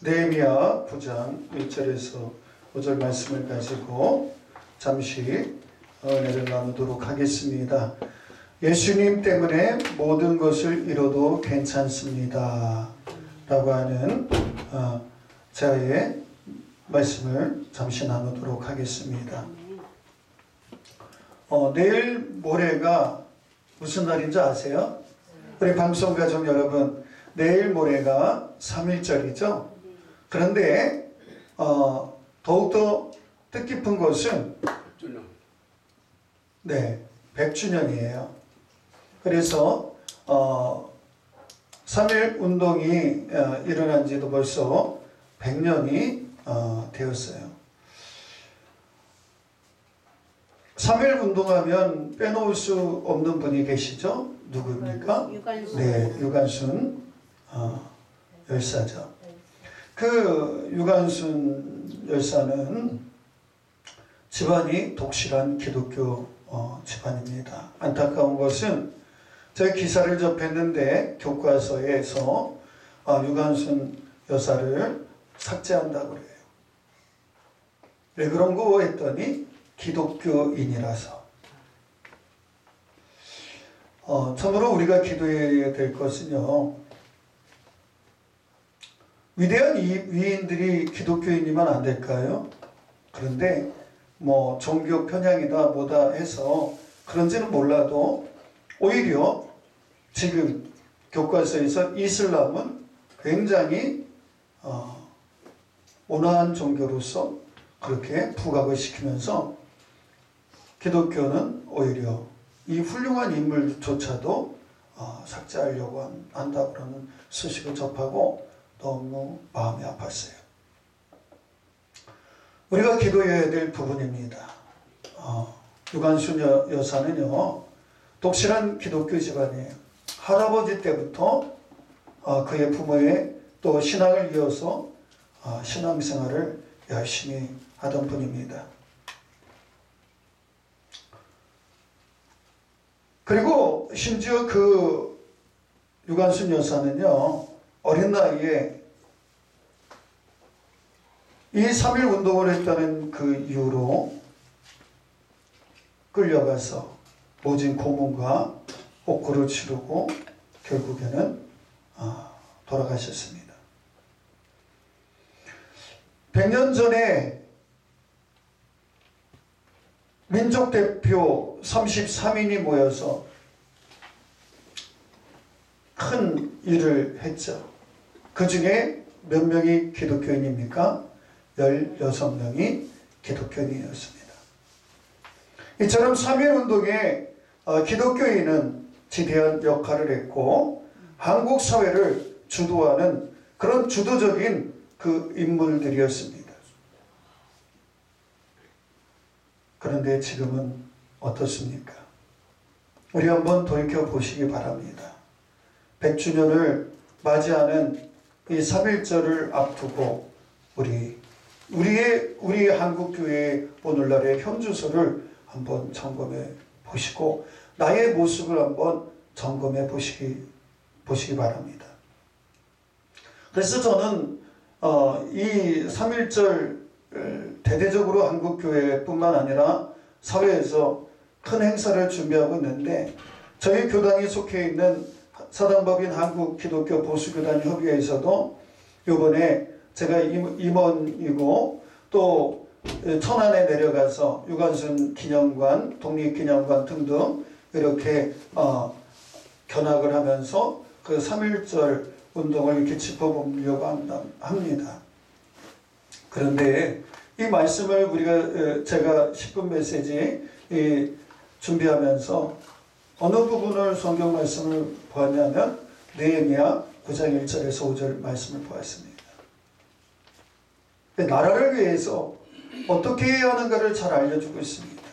느헤미야 9장 1절에서 5절 말씀을 가지고 잠시 은혜를 나누도록 하겠습니다. 예수님 때문에 모든 것을 잃어도 괜찮습니다 라고 하는 저의 말씀을 잠시 나누도록 하겠습니다. 내일 모레가 무슨 날인지 아세요? 우리 방송가족 여러분, 내일 모레가 3.1절이죠. 그런데 더욱더 뜻깊은 것은 100주년이에요. 그래서 3.1 운동이 일어난 지도 벌써 100년이 되었어요. 3.1 운동하면 빼놓을 수 없는 분이 계시죠? 누구입니까? 유관순. 네, 유관순 열사죠. 그 유관순 열사는 집안이 독실한 기독교 집안입니다. 안타까운 것은 저희 기사를 접했는데 교과서에서 유관순 여사를 삭제한다고 그래요. 왜 그런 거 했더니 기독교인이라서. 참으로 우리가 기도해야 될 것은요, 위대한 위인들이 기독교인이면 안 될까요? 그런데 뭐 종교 편향이다 뭐다 해서 그런지는 몰라도 오히려 지금 교과서에서 이슬람은 굉장히 온화한 종교로서 그렇게 부각을 시키면서 기독교는 오히려 이 훌륭한 인물조차도 삭제하려고 한다고 그러는 소식을 접하고 너무 마음이 아팠어요. 우리가 기도해야 될 부분입니다. 유관순 여사는요, 독실한 기독교 집안이에요. 할아버지 때부터 그의 부모의 또 신앙을 이어서 신앙생활을 열심히 하던 분입니다. 그리고 심지어 그 유관순 여사는요, 어린 나이에 이 3.1 운동을 했다는 그 이유로 끌려가서 모진 고문과 옥고를 치르고 결국에는 돌아가셨습니다. 100년 전에 민족대표 33인이 모여서 큰 일을 했죠. 그 중에 몇 명이 기독교인입니까? 16명이 기독교인이었습니다. 이처럼 3.1 운동에 기독교인은 지대한 역할을 했고 한국 사회를 주도하는 그런 주도적인 그 인물들이었습니다. 그런데 지금은 어떻습니까? 우리 한번 돌이켜 보시기 바랍니다. 100주년을 맞이하는 이 3.1절을 앞두고 우리 한국교회의 오늘날의 현주소를 한번 점검해 보시고 나의 모습을 한번 점검해 보시기 바랍니다. 그래서 저는 이 3.1절 대대적으로 한국교회뿐만 아니라 사회에서 큰 행사를 준비하고 있는데 저희 교단이 속해 있는 사단법인 한국기독교보수교단협의회에서도 이번에 제가 임원이고 또 천안에 내려가서 유관순 기념관, 독립기념관 등등 이렇게 견학을 하면서 그 3.1절 운동을 이렇게 짚어보려고 합니다. 그런데 이 말씀을 제가 10분 메시지 준비하면서 어느 부분을 성경 말씀을 보았냐면 느헤미야 9장 1절에서 5절 말씀을 보았습니다. 나라를 위해서 어떻게 해야 하는가를 잘 알려주고 있습니다.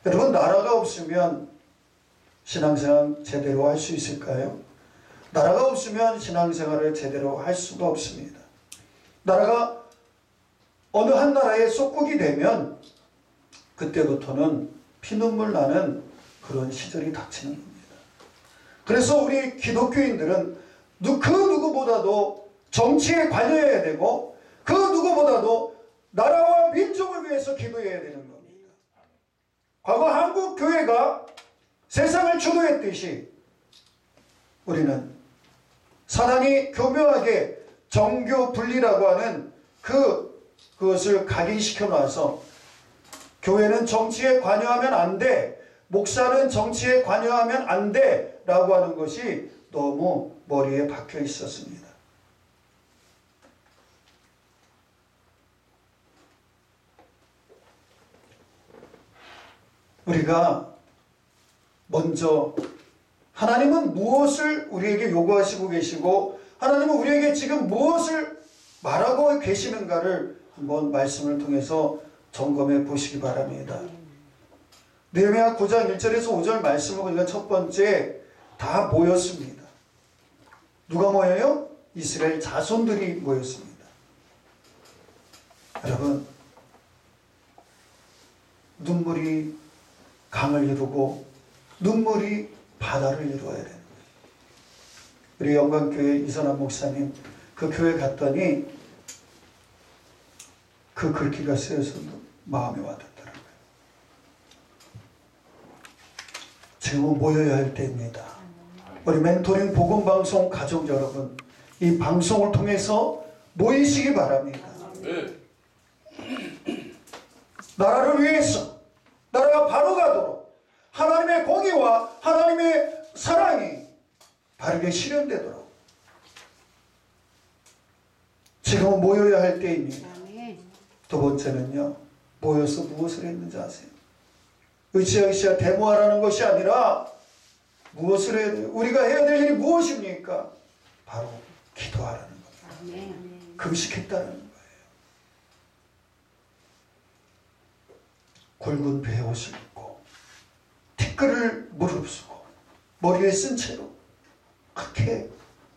여러분, 나라가 없으면 신앙생활 제대로 할 수 있을까요? 나라가 없으면 신앙생활을 제대로 할 수가 없습니다. 나라가 어느 한 나라에 속국이 되면 그때부터는 피눈물 나는 그런 시절이 닥치는 겁니다. 그래서 우리 기독교인들은 그 누구보다도 정치에 관여해야 되고 그 누구보다도 나라와 민족을 위해서 기도해야 되는 겁니다. 과거 한국 교회가 세상을 주도했듯이 우리는 사단이 교묘하게 정교 분리라고 하는 그것을 각인시켜 놔서 교회는 정치에 관여하면 안 돼, 목사는 정치에 관여하면 안 돼 라고 하는 것이 너무 머리에 박혀 있었습니다. 우리가 먼저 하나님은 무엇을 우리에게 요구하시고 계시고 하나님은 우리에게 지금 무엇을 말하고 계시는가를 한번 말씀을 통해서 점검해 보시기 바랍니다. 느헤미야 9장 1절에서 5절 말씀을 보니까 첫 번째 다 모였습니다. 누가 모여요? 이스라엘 자손들이 모였습니다. 여러분, 눈물이 강을 이루고 눈물이 바다를 이루어야 되는 거예요. 우리 영광교회 이선한 목사님 그 교회 갔더니 그 글귀가 쓰여서 마음에 와닿더라고요. 지금은 모여야 할 때입니다. 우리 멘토링 복음방송 가족 여러분, 이 방송을 통해서 모이시기 바랍니다. 나라를 위해서 나라가 바로 가도록 하나님의 공의와 하나님의 사랑이 바르게 실현되도록 지금은 모여야 할 때입니다. 두 번째는요, 모여서 무엇을 했는지 아세요? 으쌰으쌰 데모하라는 것이 아니라 무엇을 해야 돼요? 우리가 해야 될 일이 무엇입니까? 바로 기도하라는 겁니다. 금식했다는 거예요. 굵은 베옷을 입고 티끌을 무릅쓰고 머리에 쓴 채로 그렇게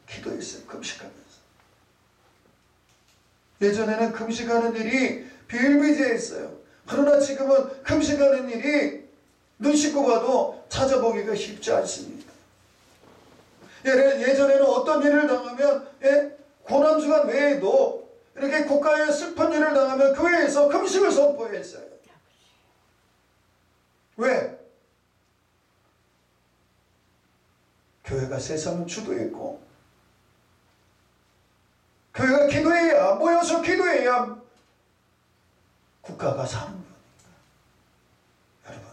기도했어요. 금식하면서. 예전에는 금식하는 일이 비일비재했어요. 그러나 지금은 금식하는 일이 눈 씻고 봐도 찾아보기가 쉽지 않습니다. 예전에는 어떤 일을 당하면 고난주간 외에도 이렇게 국가의 슬픈 일을 당하면 교회에서 금식을 선포했어요. 왜? 교회가 세상을 주도했고 교회가 기도해야, 모여서 기도해야 국가가 사는 거니까. 여러분,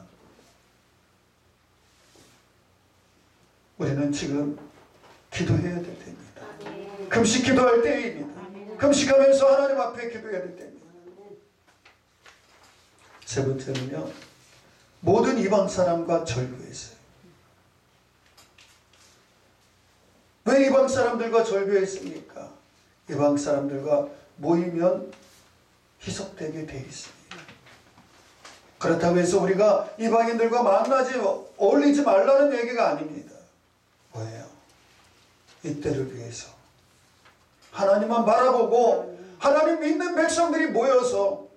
우리는 지금 기도해야 될 때입니다. 금식 기도할 때입니다. 금식하면서 하나님 앞에 기도해야 될 때입니다. 세 번째는요, 모든 이방 사람과 절교했어요. 왜 이방 사람들과 절교했습니까? 이방 사람들과 모이면 희석되게 돼 있습니다. 그렇다고 해서 우리가 이방인들과 만나지, 어울리지 말라는 얘기가 아닙니다. 뭐예요? 이때를 위해서 하나님만 바라보고 하나님 믿는 백성들이 모여서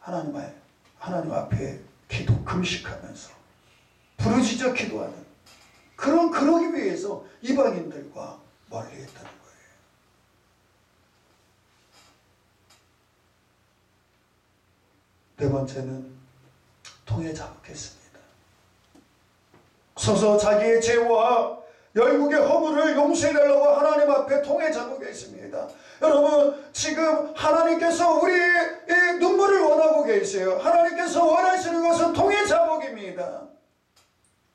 하나님 앞에 기도 금식하면서 부르짖어 기도하는 그러기 위해서 이방인들과 멀리 했다는 거예요. 네 번째는 통에 자복했습니다. 서서 자기의 죄와 열국의 허물을 용서해달라고 하나님 앞에 통에 자복했습니다. 여러분, 지금 하나님께서 우리의 눈물을 원하고 계세요. 하나님께서 원하시는 것은 통에 자복입니다.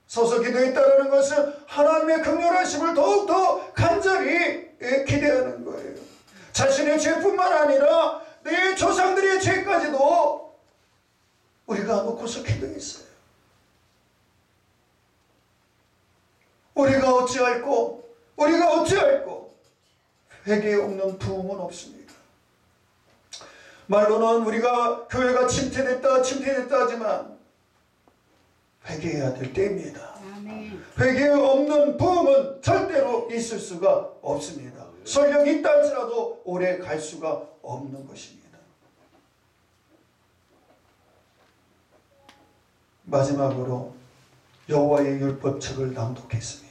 서서 기도했다는 것은 하나님의 긍휼하심을 더욱더 간절히 기대하는 거예요. 자신의 죄뿐만 아니라 내 조상들의 죄까지도 우리가 놓고서 기도했어요. 우리가 어찌할꼬 회개에 없는 부흥은 없습니다. 말로는 우리가 교회가 침체됐다 하지만 회개해야 될 때입니다. 회개에 없는 부흥은 절대로 있을 수가 없습니다. 설령 있다 할지라도 오래 갈 수가 없는 것입니다. 마지막으로 여호와의 율법책을 낭독했습니다.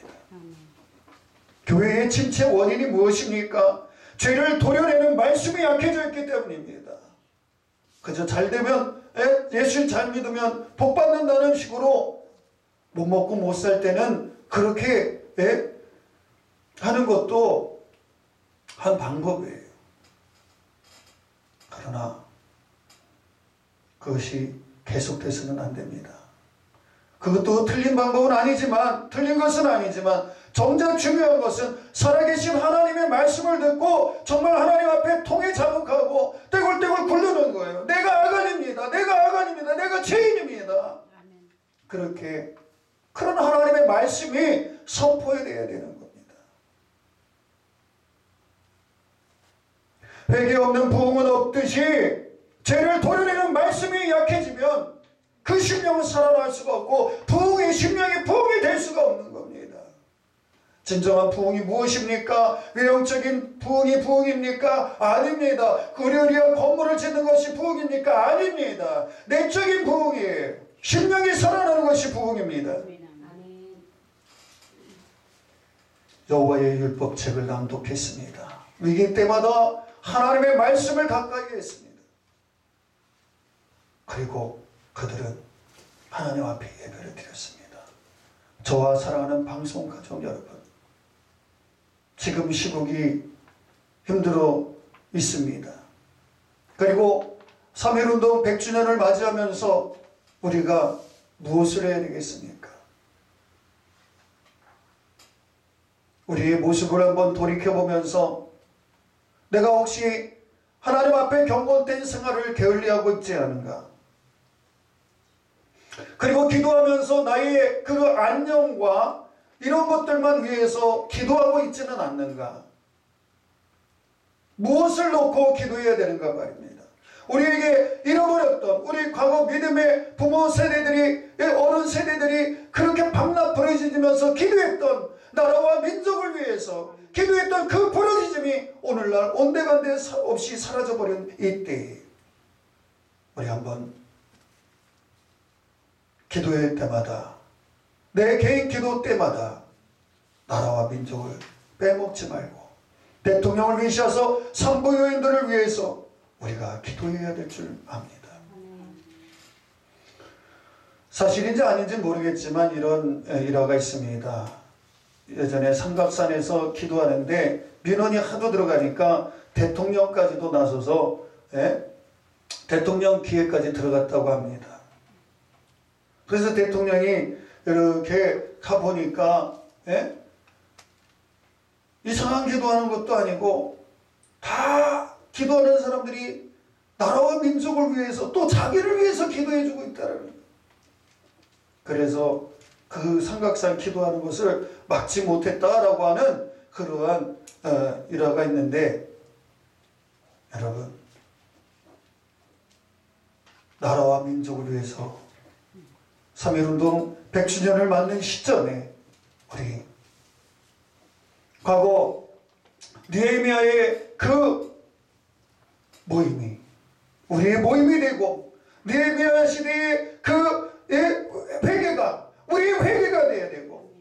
교회의 침체 원인이 무엇입니까? 죄를 도려내는 말씀이 약해져 있기 때문입니다. 그저 잘 되면, 예수를 잘 믿으면 복 받는다는 식으로 못 먹고 못 살 때는 그렇게 하는 것도 한 방법이에요. 그러나 그것이 계속돼서는 안 됩니다. 그것도 틀린 방법은 아니지만, 틀린 것은 아니지만, 정작 중요한 것은 살아계신 하나님의 말씀을 듣고 정말 하나님 앞에 통해 자복하고 떼굴떼굴 굴르는 거예요. 내가 아간입니다. 내가 아간입니다. 내가 죄인입니다. 그렇게 그런 하나님의 말씀이 선포되어야 되는 겁니다. 회개 없는 부흥은 없듯이 죄를 도려내는 말씀이 약해지면 그 심령은 살아날 수가 없고 부흥의 심령이 부흥이 될 수가 없는 겁니다. 진정한 부흥이 무엇입니까? 외형적인 부흥이 부흥입니까? 아닙니다. 그리한 건물을 짓는 것이 부흥입니까? 아닙니다. 내적인 부흥이에요. 심령이 살아나는 것이 부흥입니다. 여호와의 율법책을 낭독했습니다. 위기 때마다 하나님의 말씀을 가까이 했습니다. 그리고 그들은 하나님 앞에 예배를 드렸습니다. 저와 사랑하는 방송 가족 여러분, 지금 시국이 힘들어 있습니다. 그리고 3.1운동 100주년을 맞이하면서 우리가 무엇을 해야 되겠습니까? 우리의 모습을 한번 돌이켜보면서 내가 혹시 하나님 앞에 경건된 생활을 게을리하고 있지 않은가? 그리고 기도하면서 나의 그 안녕과 이런 것들만 위해서 기도하고 있지는 않는가? 무엇을 놓고 기도해야 되는가 말입니다. 우리에게 잃어버렸던 우리 과거 믿음의 부모 세대들이, 어른 세대들이 그렇게 밤낮 부르짖으면서 기도했던 나라와 민족을 위해서 기도했던 그 부르짖음이 오늘날 온데간데 없이 사라져버린 이때에 우리 한번 기도할 때마다, 내 개인 기도 때마다 나라와 민족을 빼먹지 말고 대통령을 위시해서 산부요인들을 위해서 우리가 기도해야 될 줄 압니다. 사실인지 아닌지 모르겠지만 이런 일화가 있습니다. 예전에 삼각산에서 기도하는데 민원이 하도 들어가니까 대통령까지도 나서서 대통령 기회까지 들어갔다고 합니다. 그래서 대통령이 이렇게 가보니까 이상한 기도하는 것도 아니고 다 기도하는 사람들이 나라와 민족을 위해서 또 자기를 위해서 기도해주고 있다는 거예요. 그래서 그 삼각산 기도하는 것을 막지 못했다라고 하는 그러한 일화가 있는데, 여러분, 나라와 민족을 위해서 3.1운동 100주년을 맞는 시점에 우리 과거 느헤미야의 그 모임이 우리의 모임이 되고 느헤미야 시대의 그 회개가 우리의 회개가 되어야 되고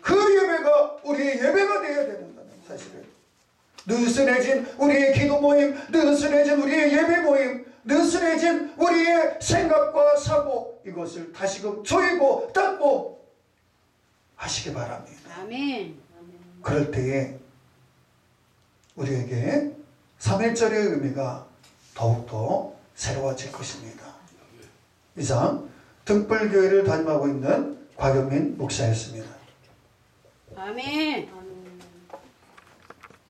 그 예배가 우리의 예배가 되어야 된다는 사실을, 느슨해진 우리의 기도 모임, 느슨해진 우리의 예배 모임, 느슨해진 우리의 생각과 사고, 이것을 다시금 조이고 닦고 하시기 바랍니다. 아멘. 그럴 때에 우리에게 3.1절의 의미가 더욱더 새로워질 것입니다. 이상 등불교회를 담임하고 있는 곽영민 목사였습니다. 아멘.